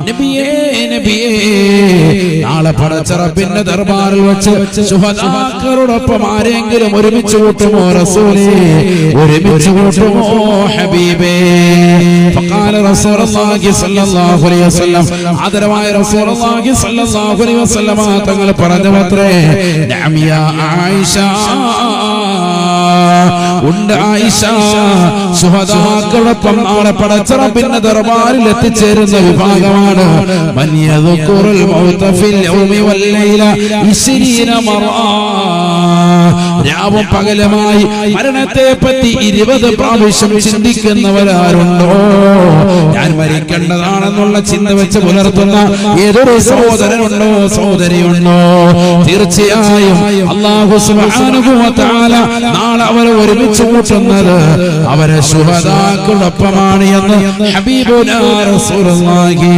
നബിയേ നബിയേ നാളെ പടച്ചറപ്പിന്റെ ദർബാറിൽ വെച്ച് ശുഹദാക്കളോടൊപ്പം ആരെങ്കിലും ഒരുമിച്ച് കൂട്ടുമോ റസൂലേ ഒരുമിച്ച് കൂട്ടുമോ ഹബീബേ ഫഖാല റസൂലുള്ളാഹി സ്വല്ലല്ലാഹു അലൈഹി വസല്ലം ആദരവായ റസൂലുള്ളാഹി സ്വല്ലല്ലാഹു അലൈഹി വസല്ലം തങ്ങൾ പറഞ്ഞുവത്രേ നഅം യാ ആയിഷ ഉണ്ട് ആയിഷ ശുഹദാക്കളോടൊപ്പം നാളെ പടച്ചറപ്പിന്റെ ദർബാറിൽ എത്തിച്ചേരുന്ന വിഭാഗമാണ് മൻ യദ്കുറുൽ മൗത ഫിൽ യൗമി വൽ ലൈല 20 മറ രാവും പകലുമായി മരണത്തെ പറ്റി 20 പ്രാവശ്യം ചിന്തിക്കുന്നവരാരുണ്ടോ ഞാൻ മരിക്കേണ്ടതാണെന്നുള്ള ചിന്ത വെച്ച് പുലർത്തുന്ന ഏതൊരു സഹോദരനുണ്ടോ സഹോദരിയുണ്ടോ തീർച്ചയായും അല്ലാഹു സുബ്ഹാനഹു വ തആല നാളെ അവരെ ഒരുമിച്ച് കൂട്ടുന്നത് അവരെ ശുഹദാക്കളോടൊപ്പമാണ് എന്ന് ഹബീബുനാ റസൂലുള്ളാഹി